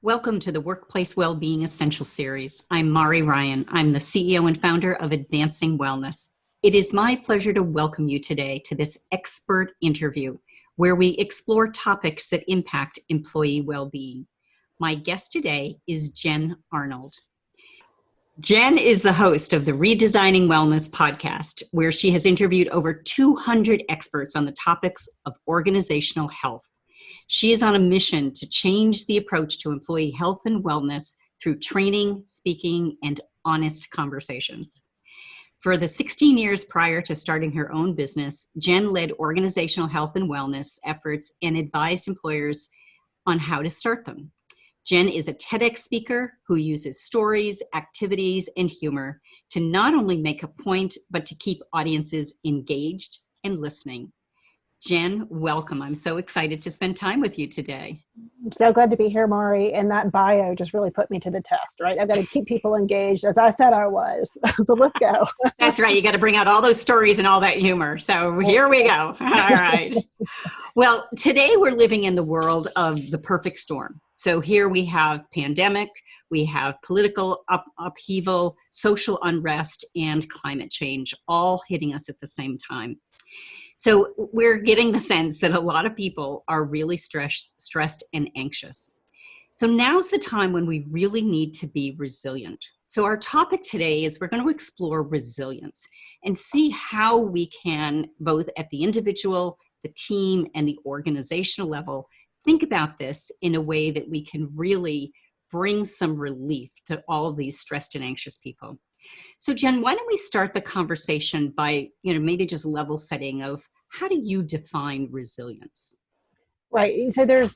Welcome to the Workplace Wellbeing Essential Series. I'm Mari Ryan. I'm the CEO and founder of Advancing Wellness. It is my pleasure to welcome you today to this expert interview where we explore topics that impact employee well-being. My guest today is Jen Arnold. Jen is the host of the Redesigning Wellness podcast, where she has interviewed over 200 experts on the topics of organizational health. She is on a mission to change the approach to employee health and wellness through training, speaking, and honest conversations. For the 16 years prior to starting her own business, Jen led organizational health and wellness efforts and advised employers on how to start them. Jen is a TEDx speaker who uses stories, activities, and humor to not only make a point, but to keep audiences engaged and listening. Jen, welcome. I'm so excited to spend time with you today. I'm so glad to be here, Mari. And that bio just really put me to the test, right? I've got to keep people engaged, as I said I was. So let's go. That's right. You got to bring out all those stories and all that humor. So here we go. All right. Well, today we're living in the world of the perfect storm. So here we have pandemic, we have political upheaval, social unrest, and climate change all hitting us at the same time. So we're getting the sense that a lot of people are really stressed and anxious. So now's the time when we really need to be resilient. So our topic today is we're going to explore resilience and see how we can, both at the individual, the team, and the organizational level, think about this in a way that we can really bring some relief to all of these stressed and anxious people. So Jen, why don't we start the conversation by, maybe just level setting of how do you define resilience? Right. So there's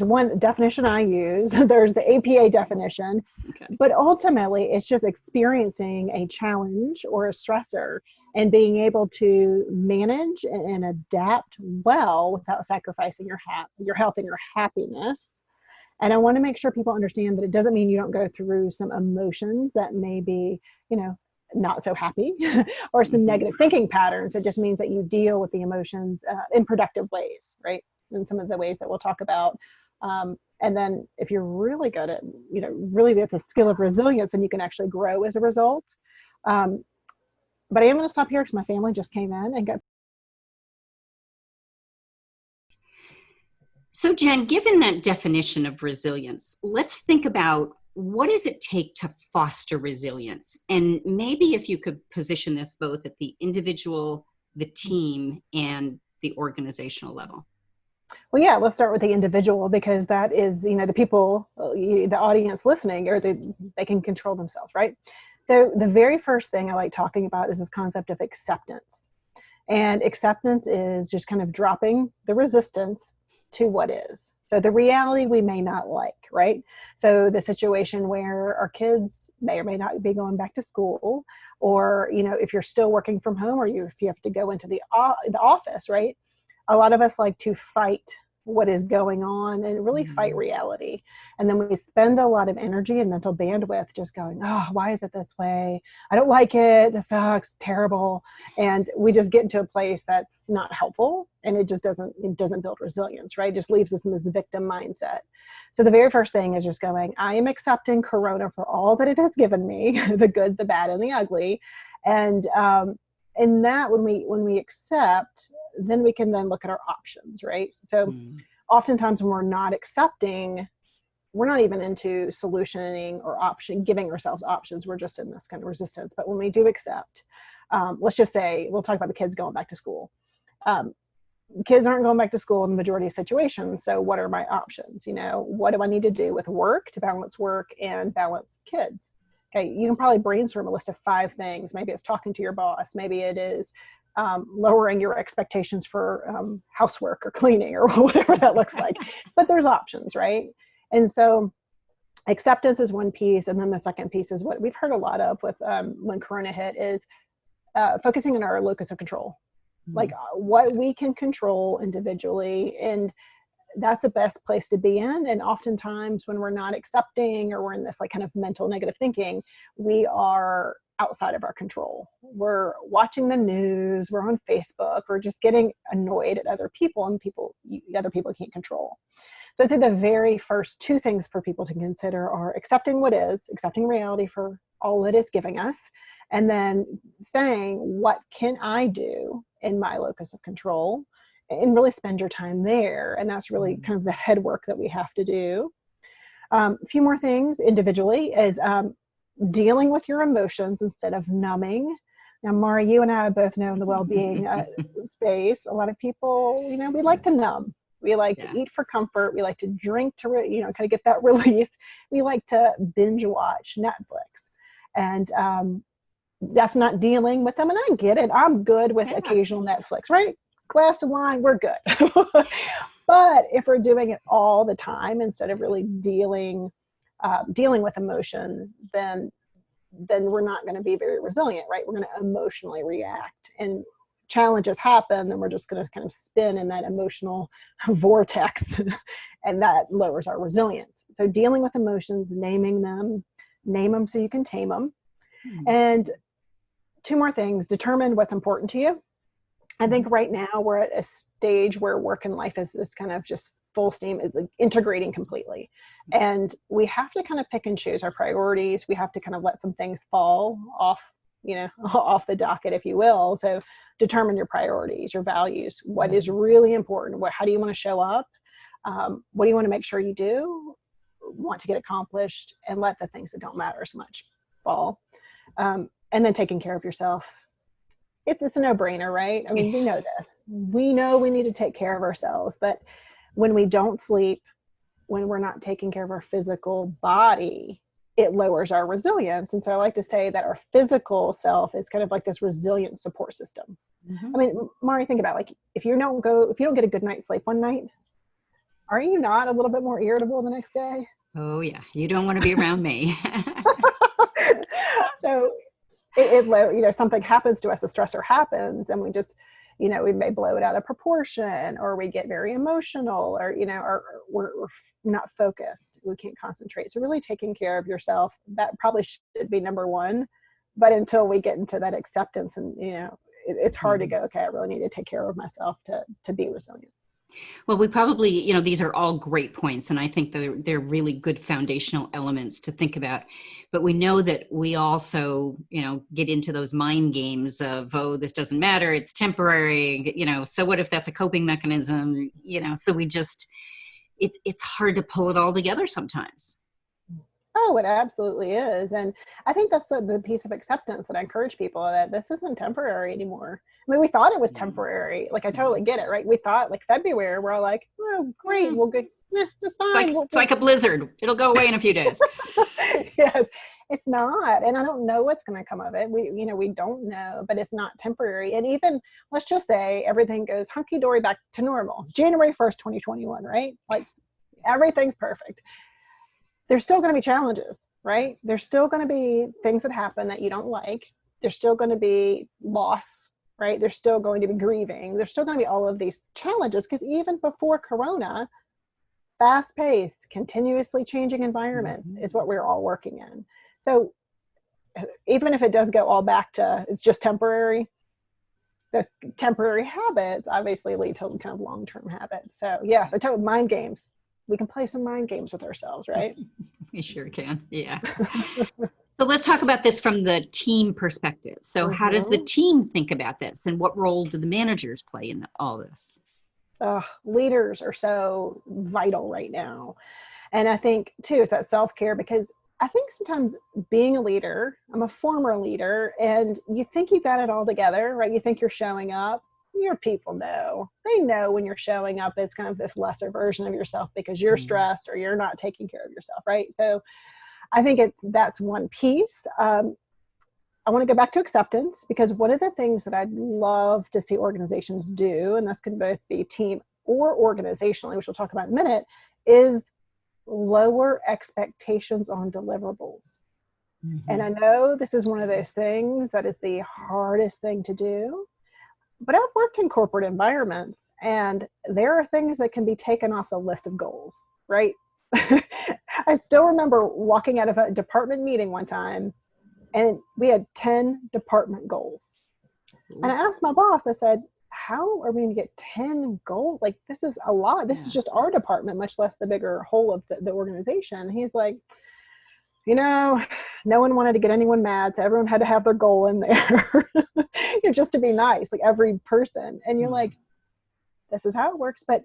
one definition I use. There's the APA definition, okay. But ultimately it's just experiencing a challenge or a stressor and being able to manage and adapt well without sacrificing your health and your happiness. And I want to make sure people understand that it doesn't mean you don't go through some emotions that may be, not so happy or some negative thinking patterns. It just means that you deal with the emotions in productive ways, right? In some of the ways that we'll talk about. And then if you're really good at, really get the skill of resilience, then you can actually grow as a result. But I am going to stop here because my family just came in and got. So Jen, given that definition of resilience, let's think about what does it take to foster resilience? And maybe if you could position this both at the individual, the team, and the organizational level. Well, yeah, let's start with the individual because that is, the people, the audience listening, or they can control themselves, right? So the very first thing I like talking about is this concept of acceptance. And acceptance is just kind of dropping the resistance to what is. So the reality we may not like, right? So the situation where our kids may or may not be going back to school, or, if you're still working from home, or if you have to go into the office, right? A lot of us like to fight what is going on and really fight reality. And then we spend a lot of energy and mental bandwidth just going, oh, why is it this way? I don't like it. This sucks, terrible. And we just get into a place that's not helpful, and it doesn't build resilience, right? It just leaves us in this victim mindset. So the very first thing is just going, I am accepting Corona for all that it has given me, the good, the bad, and the ugly. And in that, when we accept, then we can then look at our options, right? So oftentimes when we're not accepting, we're not even into solutioning or giving ourselves options. We're just in this kind of resistance. But when we do accept, let's just say, we'll talk about the kids going back to school. Kids aren't going back to school in the majority of situations. So what are my options? What do I need to do with work to balance work and balance kids? Okay, you can probably brainstorm a list of 5 things. Maybe it's talking to your boss. Maybe it is lowering your expectations for housework or cleaning or whatever that looks like. But there's options, right? And so acceptance is one piece. And then the second piece is what we've heard a lot of with when Corona hit is focusing on our locus of control, like what we can control individually. And that's the best place to be in. And oftentimes when we're not accepting, or we're in this like kind of mental negative thinking, we are outside of our control. We're watching the news, we're on Facebook, we're just getting annoyed at other people, and other people can't control. So I'd say the very first two things for people to consider are accepting what is, accepting reality for all that it's giving us, and then saying, what can I do in my locus of control? And really spend your time there. And that's really kind of the head work that we have to do. A few more things individually is dealing with your emotions instead of numbing. Now, Mari, you and I both know in the well-being space, a lot of people, we like to numb. We like to eat for comfort. We like to drink to, kind of get that release. We like to binge watch Netflix. And that's not dealing with them. And I get it. I'm good with occasional Netflix, right? Glass of wine, we're good. But if we're doing it all the time instead of really dealing with emotions, then we're not going to be very resilient, right? We're going to emotionally react, and challenges happen, then we're just going to kind of spin in that emotional vortex, and that lowers our resilience. So dealing with emotions, naming them, name them so you can tame them. And two more things: determine what's important to you. I think right now we're at a stage where work and life is kind of just full steam, is like integrating completely. And we have to kind of pick and choose our priorities. We have to kind of let some things fall off, off the docket, if you will. So determine your priorities, your values, what is really important. How do you want to show up? What do you want to make sure you want to get accomplished, and let the things that don't matter as much fall. And then taking care of yourself. It's a no-brainer, right? I mean, we know this. We know we need to take care of ourselves, but when we don't sleep, when we're not taking care of our physical body, it lowers our resilience. And so I like to say that our physical self is kind of like this resilient support system. I mean, Mari, think about, like, if you don't get a good night's sleep one night, are you not a little bit more irritable the next day? Oh yeah, you don't want to be around me. So something happens to us, a stressor happens, and we just, we may blow it out of proportion, or we get very emotional, or, or we're not focused. We can't concentrate. So really taking care of yourself, that probably should be number one. But until we get into that acceptance, and, it's hard to go, okay, I really need to take care of myself to be resilient. Well, we probably, these are all great points, and I think they're really good foundational elements to think about. But we know that we also, get into those mind games of, oh, this doesn't matter, it's temporary, so what if that's a coping mechanism, so we just, it's hard to pull it all together sometimes. Oh, it absolutely is. And I think that's the piece of acceptance that I encourage people, that this isn't temporary anymore. I mean, we thought it was temporary. Like, I totally get it, right? We thought, like, February, we're all like, oh, great, we'll go, it's fine. It's like a blizzard. It'll go away in a few days. Yes, it's not. And I don't know what's going to come of it. We don't know, but it's not temporary. And even, let's just say everything goes hunky-dory back to normal, January 1st, 2021, right? Like, everything's perfect. There's still going to be challenges, right? There's still going to be things that happen that you don't like. There's still going to be loss, right? There's still going to be grieving. There's still going to be all of these challenges, because even before Corona, fast-paced, continuously changing environments is what we're all working in. So even if it does go all back to it's just temporary, those temporary habits obviously lead to kind of long-term habits. So yes, I told mind games. We can play some mind games with ourselves, right? We sure can. Yeah. So let's talk about this from the team perspective. So how does the team think about this, and what role do the managers play in all this? Leaders are so vital right now. And I think too, it's that self-care, because I think sometimes being a leader, I'm a former leader, and you think you got it all together, right? You think you're showing up. Your people know. They know when you're showing up as kind of this lesser version of yourself because you're stressed or you're not taking care of yourself, right? So I think that's one piece. I want to go back to acceptance, because one of the things that I'd love to see organizations do, and this can both be team or organizationally, which we'll talk about in a minute, is lower expectations on deliverables. And I know this is one of those things that is the hardest thing to do. But I've worked in corporate environments, and there are things that can be taken off the list of goals, right? I still remember walking out of a department meeting one time, and we had 10 department goals. And I asked my boss, I said, how are we going to get 10 goals? Like, this is a lot. This is just our department, much less the bigger whole of the organization. He's like, no one wanted to get anyone mad, so everyone had to have their goal in there, just to be nice, like every person. And you're like, this is how it works. But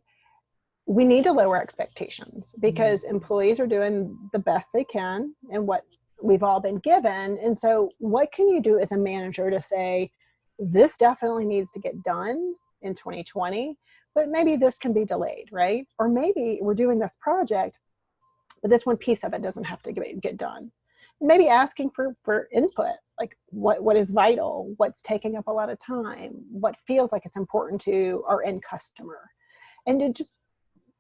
we need to lower expectations, because employees are doing the best they can and what we've all been given. And so what can you do as a manager to say, this definitely needs to get done in 2020, but maybe this can be delayed, right? Or maybe we're doing this project, but this one piece of it doesn't have to get done. Maybe asking for input, like what is vital, what's taking up a lot of time, what feels like it's important to our end customer. And to just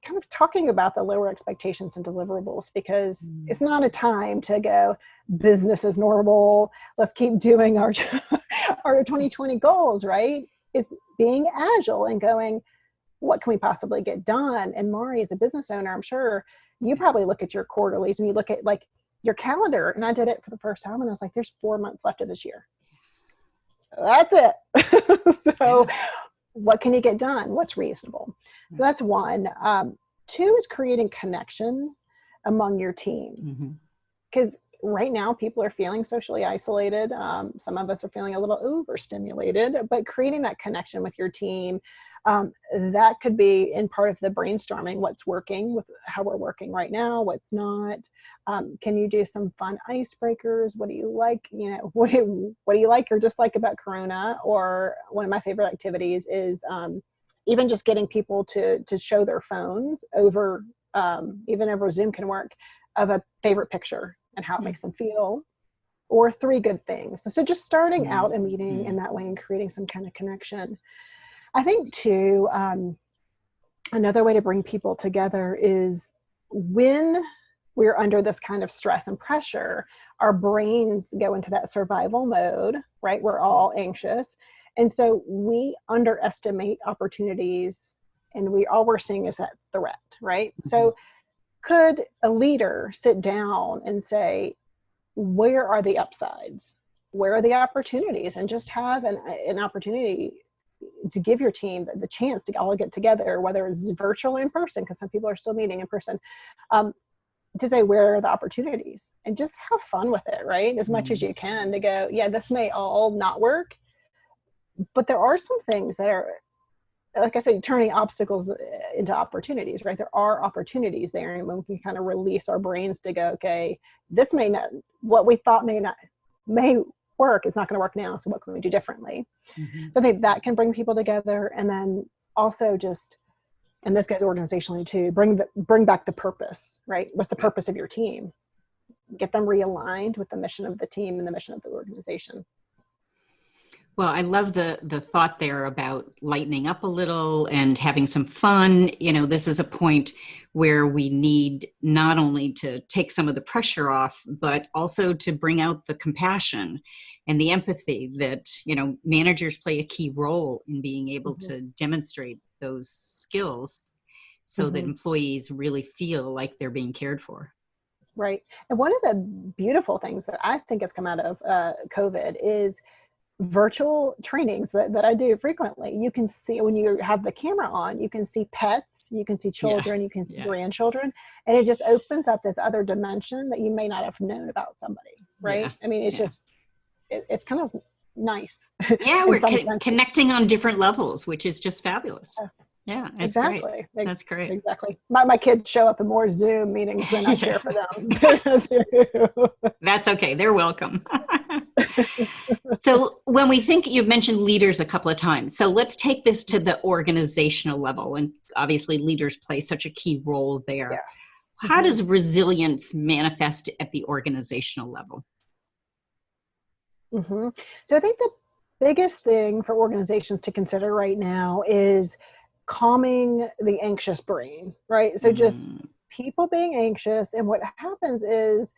kind of talking about the lower expectations and deliverables, because it's not a time to go business as normal. Let's keep doing our 2020 goals, right? It's being agile and going, what can we possibly get done? And Mari, as a business owner, I'm sure you probably look at your quarterlies and you look at like your calendar. And I did it for the first time, and I was like, there's 4 months left of this year. That's it. So what can you get done? What's reasonable? So that's one. Two is creating connection among your team. Because right now people are feeling socially isolated. Some of us are feeling a little overstimulated, but creating that connection with your team, that could be in part of the brainstorming, what's working with how we're working right now, what's not. Can you do some fun icebreakers? What do you like? What do you like or dislike about Corona? Or one of my favorite activities is even just getting people to show their phones over, even over Zoom can work, of a favorite picture and how it makes them feel, or 3 good things. So just starting out a meeting in that way and creating some kind of connection. I think too, another way to bring people together is when we're under this kind of stress and pressure, our brains go into that survival mode, right? We're all anxious. And so we underestimate opportunities, and all we're seeing is that threat, right? So could a leader sit down and say, where are the upsides? Where are the opportunities? And just have an opportunity to give your team the chance to all get together, whether it's virtual or in person, because some people are still meeting in person, to say, where are the opportunities? And just have fun with it, right? As much as you can, to go, yeah, this may all not work, but there are some things that are, like I said, turning obstacles into opportunities, right? There are opportunities there, and when we can kind of release our brains to go, okay, this may not, what we thought may work, it's not going to work now, so what can we do differently? So I think that can bring people together. And then also just, and this goes organizationally too, bring back the purpose, right? What's the purpose of your team? Get them realigned with the mission of the team and the mission of the organization. Well, I love the thought there about lightening up a little and having some fun. This is a point where we need not only to take some of the pressure off, but also to bring out the compassion and the empathy that, managers play a key role in being able to demonstrate those skills so that employees really feel like they're being cared for. Right. And one of the beautiful things that I think has come out of COVID is virtual trainings that I do frequently. You can see, when you have the camera on, you can see pets, you can see children, you can see grandchildren, and it just opens up this other dimension that you may not have known about somebody, right? I mean, it's just, it's kind of nice. Yeah, we're connecting on different levels, which is just fabulous. Yeah, that's exactly. Great. That's great. Exactly. My kids show up in more Zoom meetings than I care for them. That's okay. They're welcome. So when we think, you've mentioned leaders a couple of times. So let's take this to the organizational level. And obviously leaders play such a key role there. Yes. How does resilience manifest at the organizational level? So I think the biggest thing for organizations to consider right now is calming the anxious brain, right? So just people being anxious. And what happens is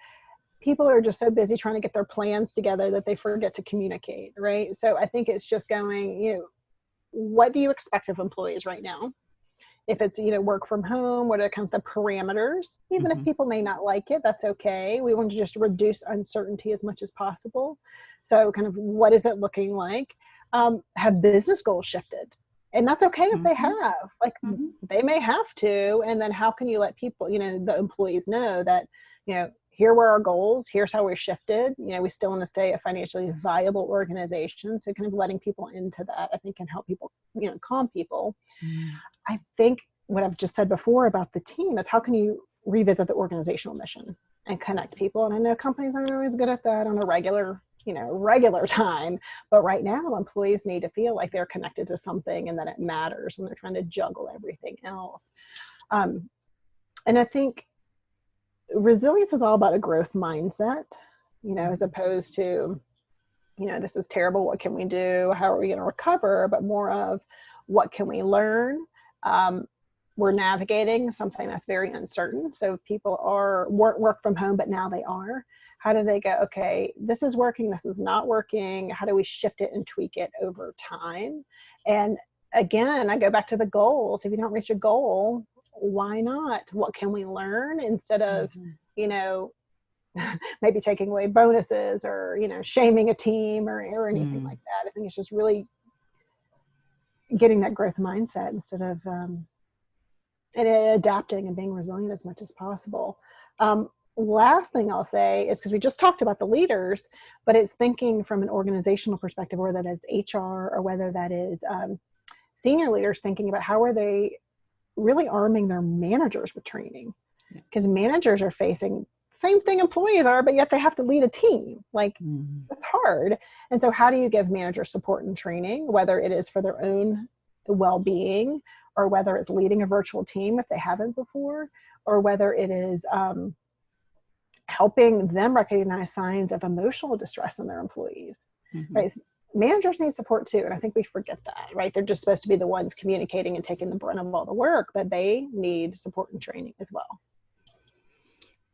people are just so busy trying to get their plans together that they forget to communicate, right? So I think it's just going, what do you expect of employees right now? If it's, work from home, what are kind of the parameters? Even if people may not like it, that's okay. We want to just reduce uncertainty as much as possible. So kind of what is it looking like? Have business goals shifted? And that's okay if they have, like, Mm-hmm. they may have to. And then how can you let people, the employees know that, here were our goals, here's how we shifted. We still want to stay a financially viable organization. So kind of letting people into that, I think, can help people, calm people. Mm-hmm. I think what I've just said before about the team is how can you revisit the organizational mission and connect people? And I know companies aren't always good at that on a regular time, but right now employees need to feel like they're connected to something and that it matters when they're trying to juggle everything else. And I think resilience is all about a growth mindset, as opposed to, this is terrible, what can we do? How are we going to recover? But more of what can we learn? We're navigating something that's very uncertain. So people work from home, but now they are. How do they go, okay, this is working, this is not working. How do we shift it and tweak it over time? And again, I go back to the goals. If you don't reach a goal, why not? What can we learn instead of, maybe taking away bonuses or, shaming a team or anything like that. I think it's just really getting that growth mindset instead of and adapting and being resilient as much as possible. Last thing I'll say is, because we just talked about the leaders, but it's thinking from an organizational perspective, whether that is HR or whether that is senior leaders, thinking about how are they really arming their managers with training, because managers are facing same thing employees are, but yet they have to lead a team. Like, it's hard. And so how do you give managers support and training, whether it is for their own well-being or whether it's leading a virtual team if they haven't before, or whether it is helping them recognize signs of emotional distress in their employees, right? Managers need support too. And I think we forget that, right? They're just supposed to be the ones communicating and taking the brunt of all the work, but they need support and training as well.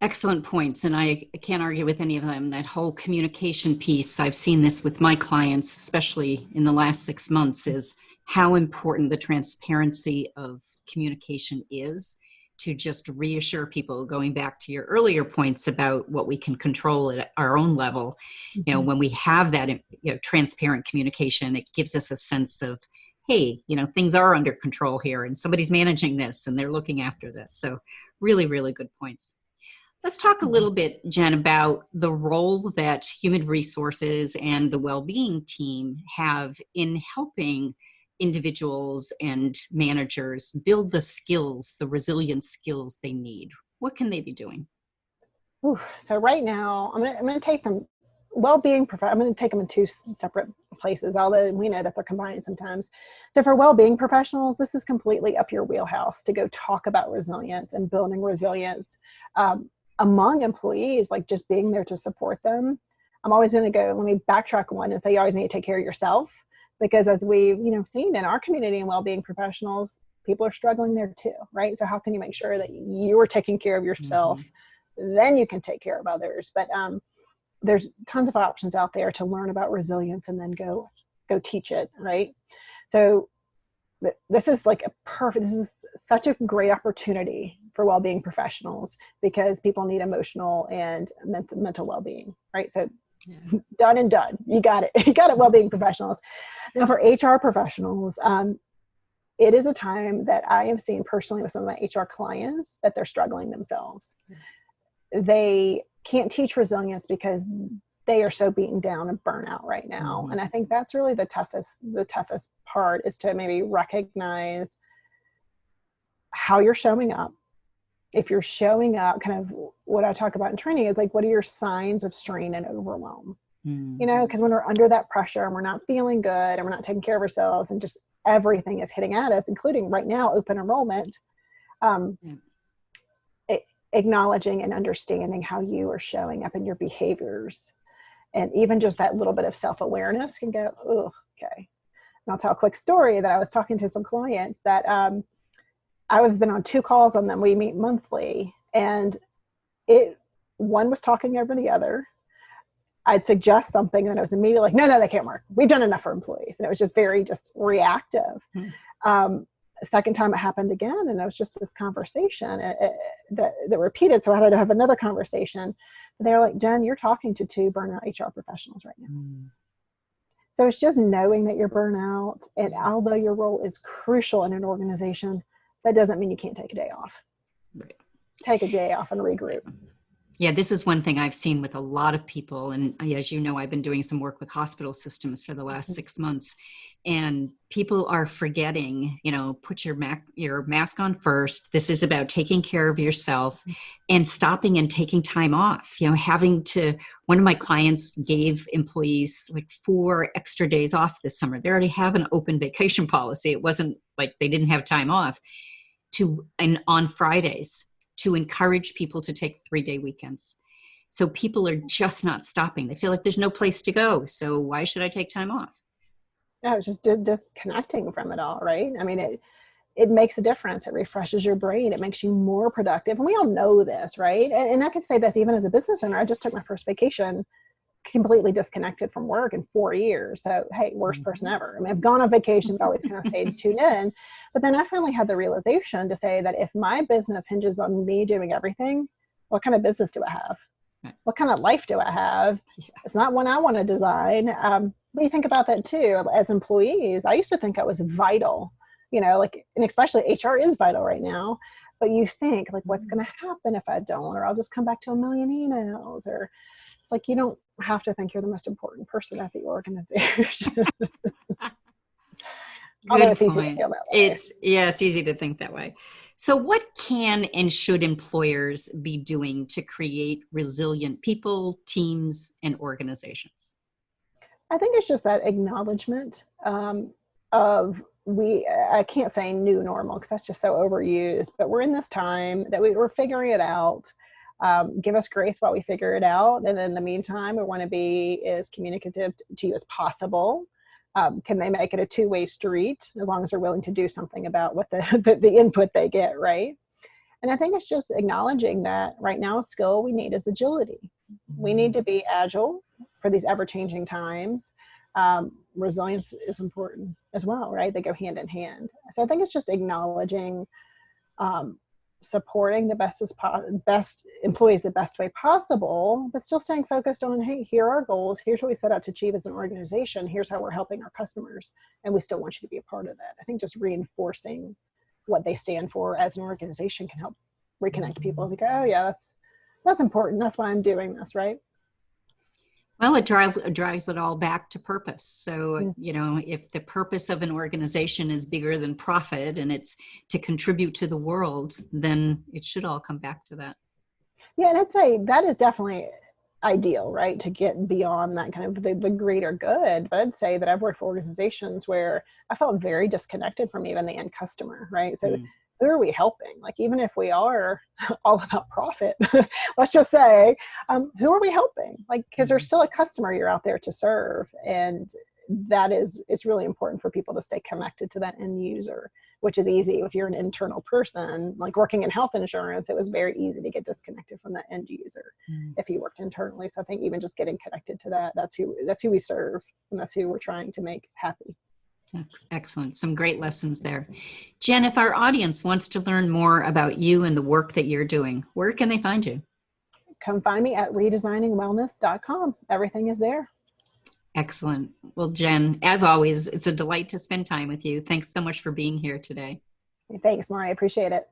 Excellent points. And I can't argue with any of them. That whole communication piece, I've seen this with my clients, especially in the last 6 months, is how important the transparency of communication is to just reassure people, going back to your earlier points about what we can control at our own level. When we have that, transparent communication, it gives us a sense of, hey, things are under control here and somebody's managing this and they're looking after this. So really, really good points. Let's talk a little bit, Jen, about the role that human resources and the well-being team have in helping individuals and managers build the skills, the resilient skills they need. What can they be doing? So right now, I'm going to take them well-being. I'm going to take them in two separate places, although we know that they're combined sometimes. So for well-being professionals, this is completely up your wheelhouse to go talk about resilience and building resilience among employees, like just being there to support them. I'm always going to go, let me backtrack one and say you always need to take care of yourself, because as we've seen in our community and well-being professionals, people are struggling there too, right? So how can you make sure that you are taking care of yourself? Then you can take care of others. But there's tons of options out there to learn about resilience and then go teach it, right? So this is this is such a great opportunity for well-being professionals, because people need emotional and mental well-being, right? So done and done. You got it. You got it, well-being professionals. Now for HR professionals, it is a time that I have seen personally with some of my HR clients that they're struggling themselves. They can't teach resilience because they are so beaten down and burnt out right now. And I think that's really the toughest part, is to maybe recognize how you're showing up. If you're showing up, kind of what I talk about in training is like, what are your signs of strain and overwhelm? Because when we're under that pressure and we're not feeling good and we're not taking care of ourselves and just everything is hitting at us, including right now, open enrollment, acknowledging and understanding how you are showing up in your behaviors. And even just that little bit of self-awareness can go, oh, okay. And I'll tell a quick story that I was talking to some clients that I've been on 2 calls on them. We meet monthly, and one was talking over the other. I'd suggest something and it was immediately like, no, that can't work. We've done enough for employees. And it was just very reactive. The second time it happened again, and it was just this conversation that repeated. So I had to have another conversation. They were like, Jen, you're talking to 2 burnout HR professionals right now. So it's just knowing that you're burnout. And although your role is crucial in an organization, that doesn't mean you can't take a day off. Right. Take a day off and regroup. Yeah, this is one thing I've seen with a lot of people. And as you know, I've been doing some work with hospital systems for the last 6 months. And people are forgetting, put your mask on first. This is about taking care of yourself and stopping and taking time off. One of my clients gave employees like 4 extra days off this summer. They already have an open vacation policy. It wasn't like they didn't have time off and on Fridays, to encourage people to take 3-day weekends. So people are just not stopping. They feel like there's no place to go. So why should I take time off? No, it's just disconnecting from it all, right? I mean, it makes a difference. It refreshes your brain. It makes you more productive. And we all know this, right? And I could say this even as a business owner. I just took my first vacation completely disconnected from work in 4 years. So, hey, worst person ever. I mean, I've gone on vacation, but always kind of stayed tuned in. But then I finally had the realization to say that if my business hinges on me doing everything, what kind of business do I have? What kind of life do I have? It's not one I want to design. But you think about that too. As employees, I used to think I was vital, and especially HR is vital right now. But you think like, what's going to happen if I don't? Or I'll just come back to a million emails. Or it's like, you don't have to think you're the most important person at the organization. Good point. It's easy to think that way. So what can and should employers be doing to create resilient people, teams, and organizations? I think it's just that acknowledgement I can't say new normal because that's just so overused, but we're in this time that we're figuring it out. Give us grace while we figure it out. And in the meantime, we want to be as communicative to you as possible. Can they make it a two-way street as long as they're willing to do something about what the input they get, right? And I think it's just acknowledging that right now a skill we need is agility. We need to be agile for these ever-changing times. Resilience is important as well, right? They go hand in hand. So I think it's just acknowledging, supporting the best employees the best way possible, but still staying focused on, hey, here are our goals. Here's what we set out to achieve as an organization. Here's how we're helping our customers. And we still want you to be a part of that. I think just reinforcing what they stand for as an organization can help reconnect people and go, oh yeah, that's important. That's why I'm doing this, right? Well, it drives it all back to purpose. So, if the purpose of an organization is bigger than profit and it's to contribute to the world, then it should all come back to that. Yeah, and I'd say that is definitely ideal, right? To get beyond that kind of the greater good. But I'd say that I've worked for organizations where I felt very disconnected from even the end customer, right? So who are we helping? Like, even if we are all about profit, let's just say, who are we helping? Like, because there's still a customer you're out there to serve. And it's really important for people to stay connected to that end user, which is easy. If you're an internal person, like working in health insurance, it was very easy to get disconnected from that end user if you worked internally. So I think even just getting connected to that's who we serve, and that's who we're trying to make happy. That's excellent. Some great lessons there. Jen, if our audience wants to learn more about you and the work that you're doing, where can they find you? Come find me at redesigningwellness.com. Everything is there. Excellent. Well, Jen, as always, it's a delight to spend time with you. Thanks so much for being here today. Thanks, Mari. I appreciate it.